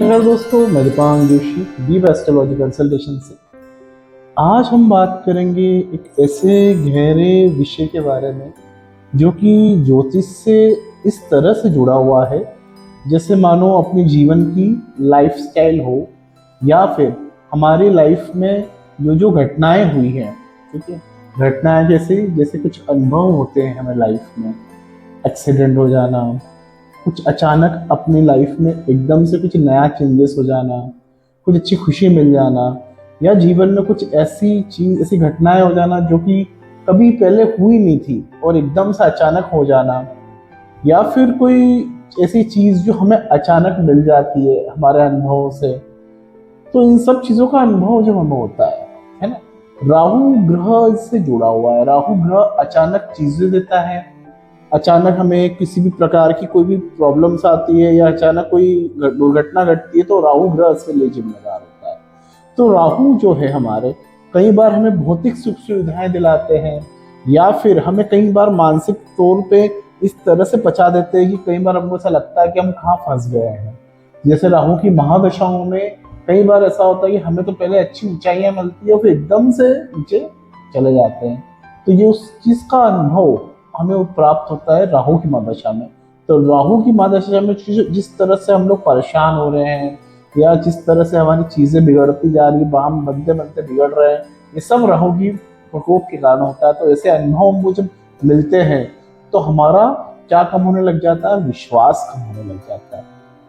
नमस्कार दोस्तों, मैं दीपांग जोशी दीप एस्ट्रोलॉजी कंसल्टेशन से। आज हम बात करेंगे एक ऐसे गहरे विषय के बारे में जो कि ज्योतिष से इस तरह से जुड़ा हुआ है जैसे मानो अपने जीवन की लाइफस्टाइल हो, या फिर हमारी लाइफ में जो जो घटनाएं हुई हैं। ठीक है, घटनाएं जैसे जैसे कुछ अनुभव होते हैं हमें लाइफ में, एक्सीडेंट हो जाना, कुछ अचानक अपनी लाइफ में एकदम से कुछ नया चेंजेस हो जाना, कुछ अच्छी खुशी मिल जाना, या जीवन में कुछ ऐसी चीज ऐसी घटनाएं हो जाना जो कि कभी पहले हुई नहीं थी और एकदम से अचानक हो जाना, या फिर कोई ऐसी चीज जो हमें अचानक मिल जाती है हमारे अनुभवों से। तो इन सब चीजों का अनुभव जो हमें होता है ना, राहु ग्रह इससे जुड़ा हुआ है। राहु ग्रह अचानक चीजें देता है। अचानक हमें किसी भी प्रकार की कोई भी प्रॉब्लम्स आती है या अचानक कोई दुर्घटना घटती है तो राहु ग्रह इसके लिए जिम्मेदार होता है। तो राहु जो है हमारे कई बार हमें भौतिक सुख सुविधाएं दिलाते हैं, या फिर हमें कई बार मानसिक तौर पे इस तरह से पचा देते हैं कि कई बार हमको ऐसा लगता है कि हम कहाँ फंस गए हैं। जैसे राहु की महादशाओं में कई बार ऐसा होता है कि हमें तो पहले अच्छी ऊंचाइयां मिलती है और फिर एकदम से नीचे चले जाते हैं। तो ये उस चीज का अनुभव हमें वो प्राप्त होता है राहु की महादशा में। तो राहु की महादशा में जिस तरह से हम लोग परेशान हो रहे हैं या जिस तरह से हमारी चीजें बिगड़ती जा रही है, हम बनते बनते बिगड़ रहे हैं, ये सब राहु की प्रकोप के कारण होता है। तो ऐसे अनुभव हमको जब मिलते हैं तो हमारा क्या कम होने लग जाता है, विश्वास कम होने लग जाता है,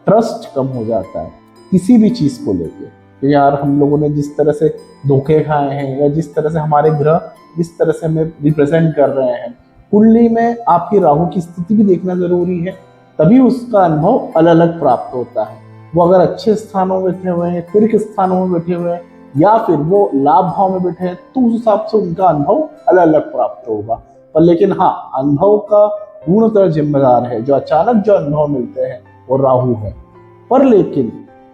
ट्रस्ट कम हो जाता है किसी भी चीज को लेके। तो यार हम लोगों ने जिस तरह से धोखे खाए हैं या जिस तरह से हमारे ग्रह जिस तरह से हमें रिप्रेजेंट कर रहे हैं, कुंडली में आपकी राहु की स्थिति भी देखना जरूरी है, तभी उसका अनुभव अलग अलग प्राप्त होता है। वो अगर अच्छे स्थानों में बैठे हुए हैं, तीर्थ स्थानों में बैठे हुए हैं, या फिर वो लाभ भाव में बैठे हैं, तो उस हिसाब से उनका अनुभव अलग अलग प्राप्त होगा। पर लेकिन हाँ, अनुभव का पूर्णतः जिम्मेदार है जो अचानक जो अनुभव मिलते हैं वो राहु है। पर लेकिन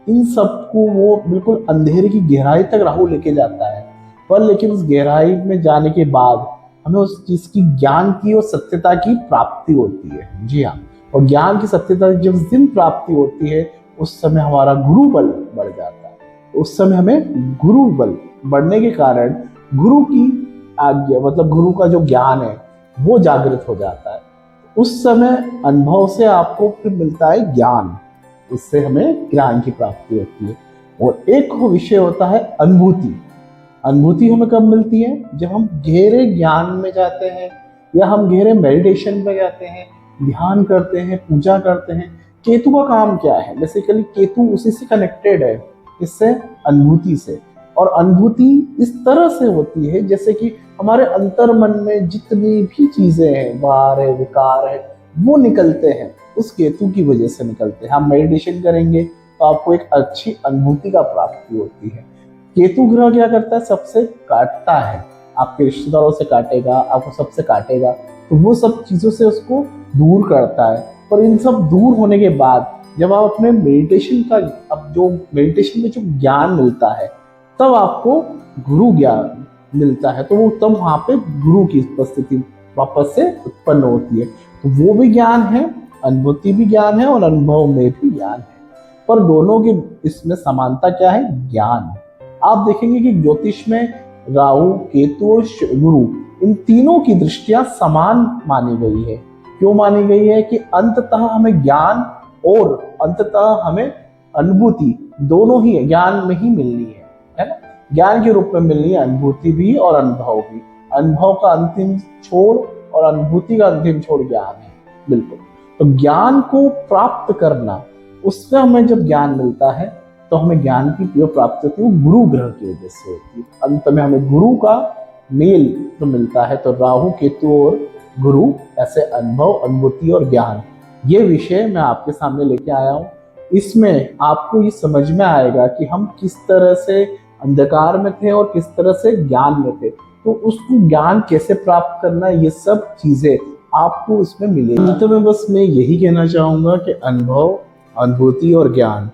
इन सबको वो बिल्कुल अंधेरे की गहराई तक राहु लेके जाता है। पर लेकिन उस गहराई में जाने के बाद हमें उस चीज की ज्ञान की और सत्यता की प्राप्ति होती है। जी हाँ, और ज्ञान की सत्यता की जब दिन प्राप्ति होती है उस समय हमारा गुरु बल बढ़ जाता है। उस समय हमें गुरु बल बढ़ने के कारण गुरु की आज्ञा मतलब गुरु का जो ज्ञान है वो जागृत हो जाता है। उस समय अनुभव से आपको फिर मिलता है ज्ञान, उससे हमें ज्ञान की प्राप्ति होती है। और एक विषय होता है अनुभूति। अनुभूति हमें कब मिलती है, जब हम गहरे ज्ञान में जाते हैं या हम गहरे मेडिटेशन में जाते हैं, ध्यान करते हैं, पूजा करते हैं। केतु का काम क्या है, बेसिकली केतु उसी से कनेक्टेड है, इससे अनुभूति से। और अनुभूति इस तरह से होती है जैसे कि हमारे अंतर मन में जितनी भी चीजें हैं, वार है, विकार है, वो निकलते हैं उस केतु की वजह से निकलते हैं। हम मेडिटेशन करेंगे तो आपको एक अच्छी अनुभूति का प्राप्ति होती है। केतु ग्रह क्या करता है, सबसे काटता है, आपके रिश्तेदारों से काटेगा, आपको सबसे काटेगा, तो वो सब चीजों से उसको दूर करता है। पर इन सब दूर होने के बाद जब आप अपने मेडिटेशन का अब जो मेडिटेशन में जो ज्ञान मिलता है तब आपको गुरु ज्ञान मिलता है। तो वो तब वहां पे गुरु की उपस्थिति वापस से उत्पन्न होती है। तो वो भी ज्ञान है, अनुभूति भी ज्ञान है और अनुभव में भी ज्ञान है। पर दोनों की इसमें समानता क्या है, ज्ञान। आप देखेंगे कि ज्योतिष में राहु, केतु और गुरु इन तीनों की दृष्टियां समान मानी गई है। क्यों मानी गई है कि अंततः हमें ज्ञान और अंततः हमें अनुभूति दोनों ही ज्ञान में ही मिलनी है ना। ज्ञान के रूप में मिलनी है अनुभूति भी और अनुभव भी। अनुभव का अंतिम छोड़ और अनुभूति का अंतिम छोड़ ज्ञान है, बिल्कुल। तो ज्ञान को प्राप्त करना, उससे हमें जब ज्ञान मिलता है तो हमें ज्ञान की जो प्राप्ति होती है वो गुरु ग्रह की वजह से होती है। अंत में हमें गुरु का मेल जो मिलता है, तो राहु, केतु और गुरु, ऐसे अनुभव, अनुभूति और ज्ञान, ये विषय मैं आपके सामने लेके आया हूँ। इसमें आपको ये समझ में आएगा कि हम किस तरह से अंधकार में थे और किस तरह से ज्ञान में थे, तो उसको ज्ञान कैसे प्राप्त करना, ये सब चीजें आपको इसमें मिलेगी। तो मैं बस मैं यही कहना चाहूंगा कि अनुभव, अनुभूति और ज्ञान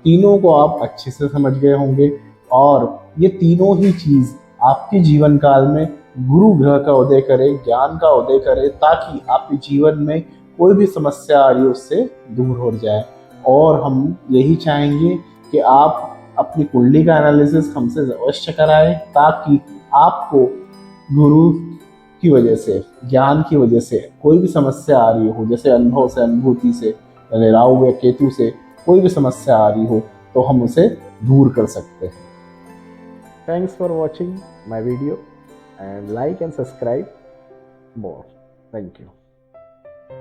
तीनों को आप अच्छे से समझ गए होंगे, और ये तीनों ही चीज आपके जीवन काल में गुरु ग्रह का उदय करे, ज्ञान का उदय करे, ताकि आपके जीवन में कोई भी समस्या आ रही है उससे दूर हो जाए। और हम यही चाहेंगे कि आप अपनी कुंडली का एनालिसिस हमसे अवश्य कराएं, ताकि आपको गुरु की वजह से, ज्ञान की वजह से कोई भी समस्या आ रही हो, जैसे अनुभव से, अनुभूति से, यानी राहु या केतु से कोई भी समस्या आ रही हो, तो हम उसे दूर कर सकते हैं। Thanks for watching my video and like and subscribe more. Thank you.